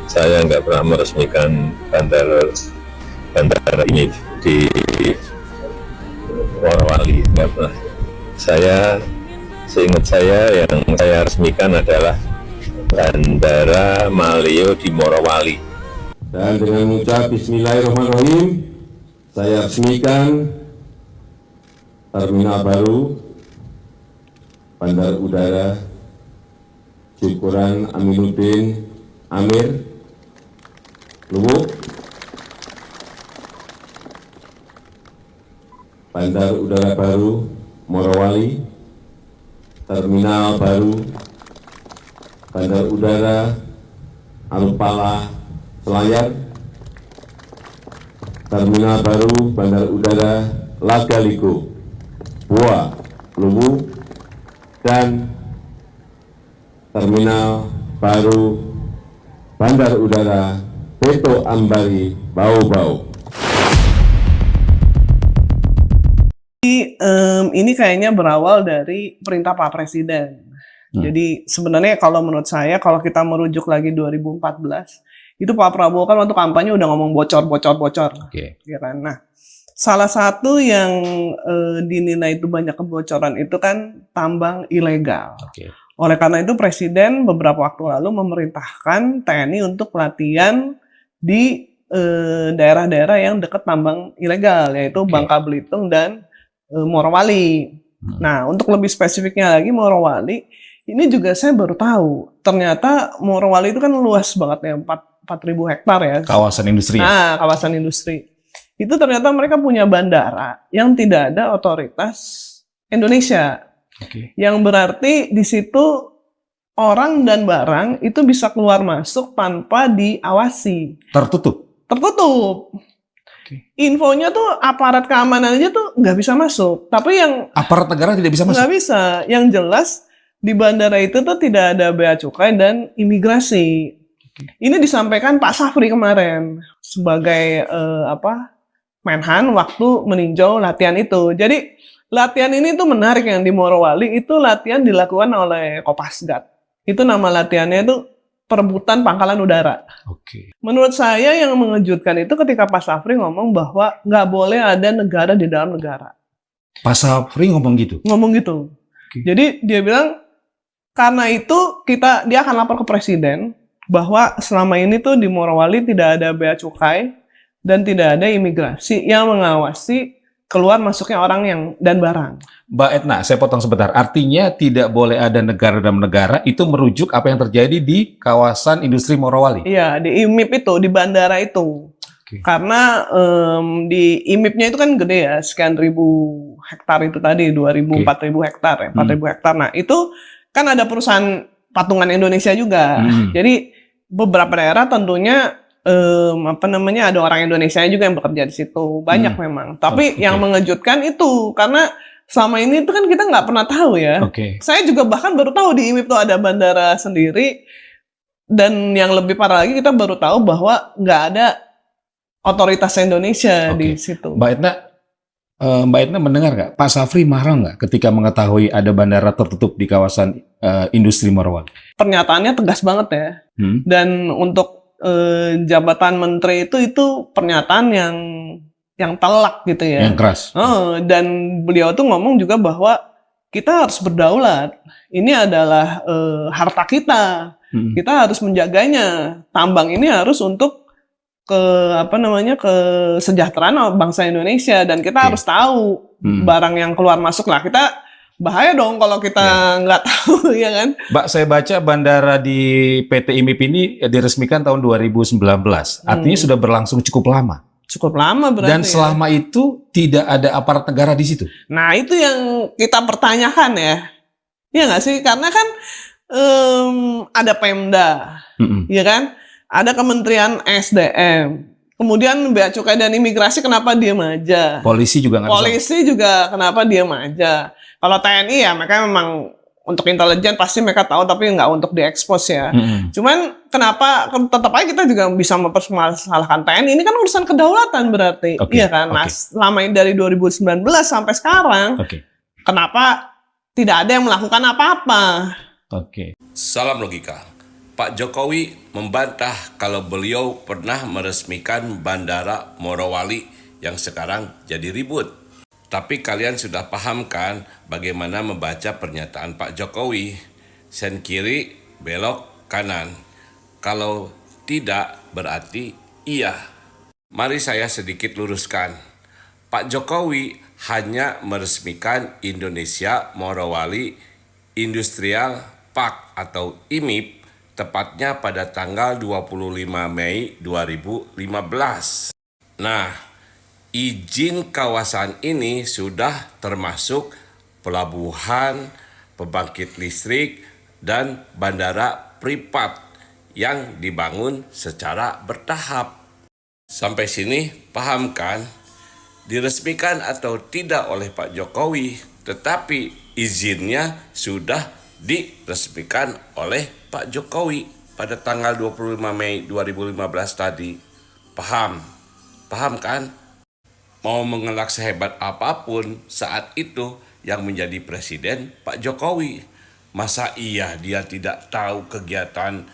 saya nggak pernah meresmikan bandara ini di Morowali, nggak pernah. Seingat saya yang saya resmikan adalah Bandara Maleo di Morowali. Dan dengan mengucap Bismillahirrahmanirrahim, saya resmikan terminal baru Bandar Udara Syukuran Aminuddin Amir Luwu, Bandar Udara Baru Morowali, terminal baru Bandar Udara Alupala Selayar, terminal baru Bandar Udara Lagaliko Bua Luwu, dan terminal baru Bandar Udara Beto Ambari Bau-Bau. Ini kayaknya berawal dari perintah Pak Presiden. Jadi sebenarnya kalau menurut saya, kalau kita merujuk lagi 2014, itu Pak Prabowo kan waktu kampanye udah ngomong bocor. Ya kan? Nah, salah satu yang dinilai itu banyak kebocoran itu kan tambang ilegal. Oleh karena itu Presiden beberapa waktu lalu memerintahkan TNI untuk latihan di daerah-daerah yang dekat tambang ilegal, yaitu Bangka Belitung dan Morowali. Nah, untuk lebih spesifiknya lagi Morowali, ini juga saya baru tahu. Ternyata Morowali itu kan luas banget ya, 4.000 hektar ya. Kawasan industri. Nah, kawasan industri. Itu ternyata mereka punya bandara yang tidak ada otoritas Indonesia. Yang berarti di situ orang dan barang itu bisa keluar masuk tanpa diawasi. Tertutup. Infonya tuh aparat keamanan aja tuh nggak bisa masuk. Tapi yang aparat negara tidak bisa masuk. Nggak bisa. Yang jelas di bandara itu tuh tidak ada bea cukai dan imigrasi. Ini disampaikan Pak Safri kemarin sebagai Menhan waktu meninjau latihan itu. Jadi latihan ini tuh menarik, yang di Morowali itu latihan dilakukan oleh Kopasgat. Itu nama latihannya itu perebutan pangkalan udara. Menurut saya yang mengejutkan itu ketika Pak Safri ngomong bahwa nggak boleh ada negara di dalam negara. Pak Safri ngomong gitu? Ngomong gitu. Jadi dia bilang karena itu dia akan lapor ke Presiden bahwa selama ini tuh di Morowali tidak ada bea cukai dan tidak ada imigrasi yang mengawasi keluar masuknya orang dan barang. Mbak Etna, saya potong sebentar. Artinya tidak boleh ada negara dalam negara, itu merujuk apa yang terjadi di kawasan industri Morowali? Iya, di IMIP itu, di bandara itu. Karena di IMIP-nya itu kan gede ya, sekian ribu hektar itu tadi, 2.000, 4.000 hektar ya, 4.000 hektar. Nah, itu kan ada perusahaan patungan Indonesia juga. Jadi beberapa daerah tentunya ada orang Indonesia juga yang bekerja di situ, banyak memang. Tapi yang mengejutkan itu karena selama ini itu kan kita nggak pernah tahu ya. Saya juga bahkan baru tahu di IMIP itu ada bandara sendiri, dan yang lebih parah lagi kita baru tahu bahwa nggak ada otoritas Indonesia di situ. Mbak Etna mendengar nggak Pak Safri marah nggak ketika mengetahui ada bandara tertutup di kawasan industri Morowali? Pernyataannya tegas banget ya. Dan untuk jabatan menteri itu pernyataan yang telak gitu ya. Yang keras. Dan beliau tuh ngomong juga bahwa kita harus berdaulat. Ini adalah harta kita. Kita harus menjaganya. Tambang ini harus untuk kesejahteraan bangsa Indonesia, dan kita harus tahu barang yang keluar masuk lah. Kita bahaya dong kalau kita nggak tahu, ya kan? Mbak, saya baca bandara di PT IMIP ini diresmikan tahun 2019. Artinya sudah berlangsung cukup lama. Cukup lama berarti. Dan selama itu tidak ada aparat negara di situ. Nah, itu yang kita pertanyakan ya. Iya nggak sih? Karena kan ada Pemda, ya kan? Ada Kementerian SDM. Kemudian Bea Cukai dan Imigrasi kenapa diam aja? Polisi juga nggak bisa. Polisi juga kenapa diam aja? Kalau TNI ya mereka memang untuk intelijen pasti mereka tahu, tapi nggak untuk diekspos ya. Cuman kenapa tetap aja kita juga bisa mempermasalahkan TNI? Ini kan urusan kedaulatan berarti, iya kan? Nah, selama ini dari 2019 sampai sekarang, kenapa tidak ada yang melakukan apa-apa? Salam logika. Pak Jokowi membantah kalau beliau pernah meresmikan Bandara Morowali yang sekarang jadi ribut. Tapi kalian sudah paham kan bagaimana membaca pernyataan Pak Jokowi? Sen kiri, belok kanan. Kalau tidak berarti iya. Mari saya sedikit luruskan. Pak Jokowi hanya meresmikan Indonesia Morowali Industrial Park atau IMIP tepatnya pada tanggal 25 Mei 2015. Nah, izin kawasan ini sudah termasuk pelabuhan, pembangkit listrik, dan bandara privat yang dibangun secara bertahap. Sampai sini paham kan? Diresmikan atau tidak oleh Pak Jokowi, tetapi izinnya sudah diresmikan oleh Pak Jokowi pada tanggal 25 Mei 2015 tadi. Paham? Paham kan? Mau mengelak sehebat apapun saat itu yang menjadi presiden Pak Jokowi. Masa iya dia tidak tahu kegiatan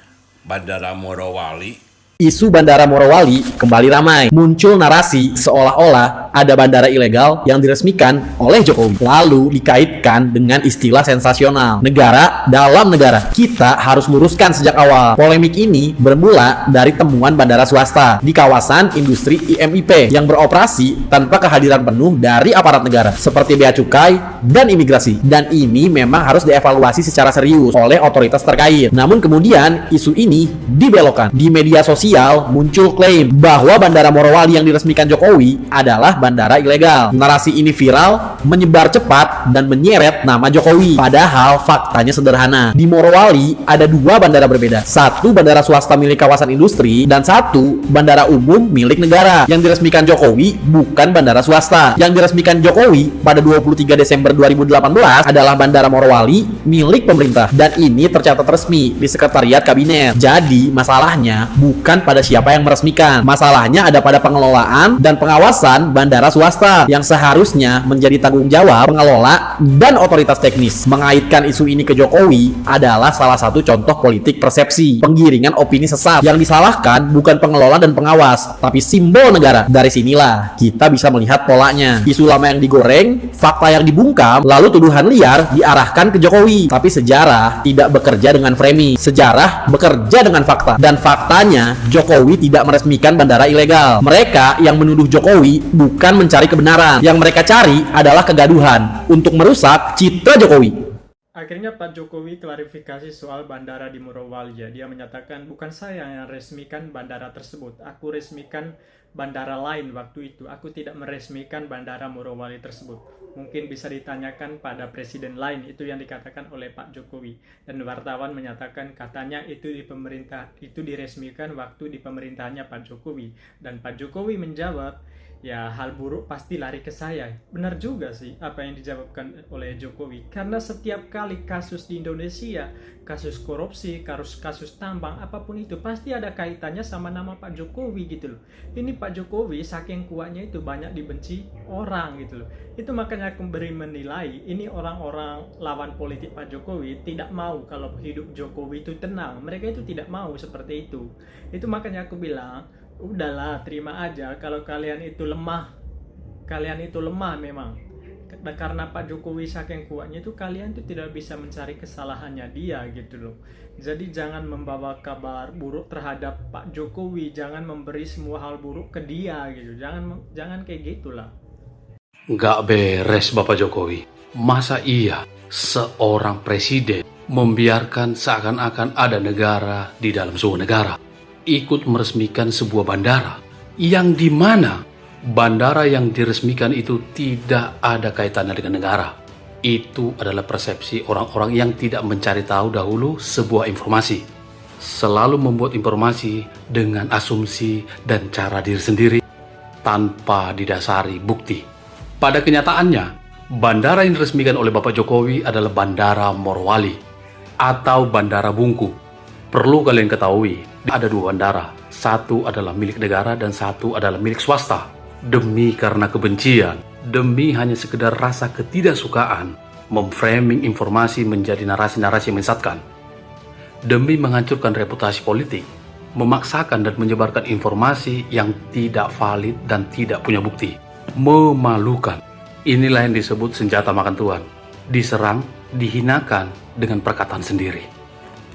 Bandara Morowali? Isu Bandara Morowali kembali ramai. Muncul narasi seolah-olah ada bandara ilegal yang diresmikan oleh Jokowi. Lalu dikaitkan dengan istilah sensasional. Negara dalam negara. Kita harus luruskan sejak awal. Polemik ini bermula dari temuan bandara swasta di kawasan industri IMIP yang beroperasi tanpa kehadiran penuh dari aparat negara seperti Bea Cukai dan imigrasi. Dan ini memang harus dievaluasi secara serius oleh otoritas terkait. Namun kemudian isu ini dibelokkan. Di media sosial muncul klaim bahwa Bandara Morowali yang diresmikan Jokowi adalah bandara ilegal. Narasi ini viral, menyebar cepat, dan menyeret nama Jokowi. Padahal faktanya sederhana. Di Morowali ada dua bandara berbeda. Satu bandara swasta milik kawasan industri, dan satu bandara umum milik negara. Yang diresmikan Jokowi bukan bandara swasta. Yang diresmikan Jokowi pada 23 Desember 2018 adalah Bandara Morowali milik pemerintah. Dan ini tercatat resmi di Sekretariat Kabinet. Jadi masalahnya bukan pada siapa yang meresmikan. Masalahnya ada pada pengelolaan dan pengawasan bandara swasta yang seharusnya menjadi tanggung jawab pengelola dan otoritas teknis. Mengaitkan isu ini ke Jokowi adalah salah satu contoh politik persepsi, penggiringan opini sesat. Yang disalahkan bukan pengelola dan pengawas, tapi simbol negara. Dari sinilah kita bisa melihat polanya. Isu lama yang digoreng, fakta yang dibungkam, lalu tuduhan liar diarahkan ke Jokowi. Tapi sejarah tidak bekerja dengan framing. Sejarah bekerja dengan fakta. Dan faktanya Jokowi tidak meresmikan bandara ilegal. Mereka yang menuduh Jokowi bukan mencari kebenaran. Yang mereka cari adalah kegaduhan untuk merusak citra Jokowi. Akhirnya Pak Jokowi klarifikasi soal bandara di Morowali. Dia menyatakan bukan saya yang resmikan bandara tersebut. Aku resmikan bandara lain waktu itu. Aku tidak meresmikan bandara Morowali tersebut. Mungkin bisa ditanyakan pada presiden lain, itu yang dikatakan oleh Pak Jokowi. Dan wartawan menyatakan katanya itu di pemerintah, itu diresmikan waktu di pemerintahannya Pak Jokowi. Dan Pak Jokowi menjawab, ya hal buruk pasti lari ke saya. Benar juga sih apa yang dijawabkan oleh Jokowi. Karena setiap kali kasus di Indonesia, kasus korupsi, kasus tambang, apapun itu, pasti ada kaitannya sama nama Pak Jokowi gitu loh. Ini Pak Jokowi saking kuatnya itu banyak dibenci orang gitu loh. Itu makanya aku beri menilai, ini orang-orang lawan politik Pak Jokowi tidak mau kalau hidup Jokowi itu tenang. Mereka itu tidak mau seperti itu. Itu makanya aku bilang, udahlah terima aja kalau kalian itu lemah. Kalian itu lemah memang. Karena Pak Jokowi saking kuatnya itu kalian itu tidak bisa mencari kesalahannya dia gitu loh. Jadi jangan membawa kabar buruk terhadap Pak Jokowi, jangan memberi semua hal buruk ke dia gitu. Jangan kayak gitulah. Nggak beres Bapak Jokowi. Masa iya seorang presiden membiarkan seakan-akan ada negara di dalam sebuah negara ikut meresmikan sebuah bandara yang dimana bandara yang diresmikan itu tidak ada kaitannya dengan negara. Itu adalah persepsi orang-orang yang tidak mencari tahu dahulu sebuah informasi. Selalu membuat informasi dengan asumsi dan cara diri sendiri tanpa didasari bukti. Pada kenyataannya, bandara yang diresmikan oleh Bapak Jokowi adalah Bandara Morowali atau Bandara Bungku. Perlu kalian ketahui, ada dua bandara. Satu adalah milik negara dan satu adalah milik swasta. Demi karena kebencian, demi hanya sekedar rasa ketidaksukaan, memframing informasi menjadi narasi-narasi yang menyesatkan. demi menghancurkan reputasi politik, memaksakan dan menyebarkan informasi yang tidak valid dan tidak punya bukti. Memalukan. Inilah yang disebut senjata makan tuan. Diserang, dihinakan dengan perkataan sendiri.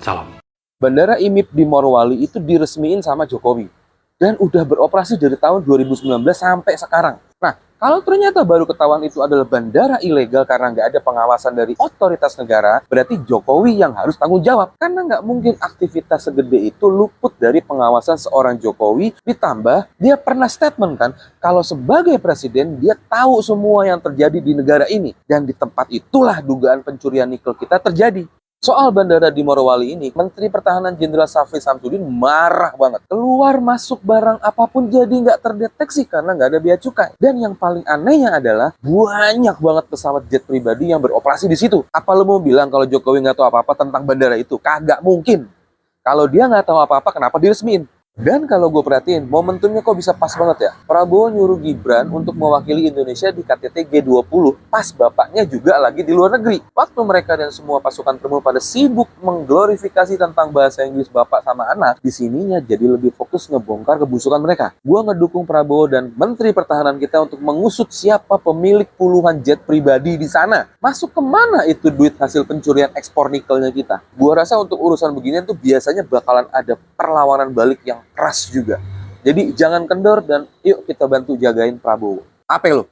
Salam. Bandara IMIP di Morowali itu diresmiin sama Jokowi. Dan udah beroperasi dari tahun 2019 sampai sekarang. Nah, kalau ternyata baru ketahuan itu adalah bandara ilegal karena nggak ada pengawasan dari otoritas negara, berarti Jokowi yang harus tanggung jawab. Karena nggak mungkin aktivitas segede itu luput dari pengawasan seorang Jokowi, ditambah dia pernah statement kan, kalau sebagai presiden dia tahu semua yang terjadi di negara ini. Dan di tempat itulah dugaan pencurian nikel kita terjadi. Soal bandara di Morowali ini, Menteri Pertahanan Jenderal Syafri Samsudin marah banget. Keluar masuk barang apapun jadi nggak terdeteksi karena nggak ada bea cukai. Dan yang paling anehnya adalah banyak banget pesawat jet pribadi yang beroperasi di situ. Apa lo mau bilang kalau Jokowi nggak tahu apa-apa tentang bandara itu? Kagak mungkin. Kalau dia nggak tahu apa-apa, kenapa diresmiin? Dan kalau gue perhatiin, momentumnya kok bisa pas banget ya. Prabowo nyuruh Gibran untuk mewakili Indonesia di KTT G20, pas bapaknya juga lagi di luar negeri. Waktu mereka dan semua pasukan Trump pada sibuk mengglorifikasi tentang bahasa Inggris bapak sama anak, di sininya jadi lebih fokus ngebongkar kebusukan mereka. Gue ngedukung Prabowo dan Menteri Pertahanan kita untuk mengusut siapa pemilik puluhan jet pribadi di sana. Masuk kemana itu duit hasil pencurian ekspor nikelnya kita? Gue rasa untuk urusan beginian tuh biasanya bakalan ada perlawanan balik yang keras juga. Jadi jangan kendor dan yuk kita bantu jagain Prabowo. Apa lo?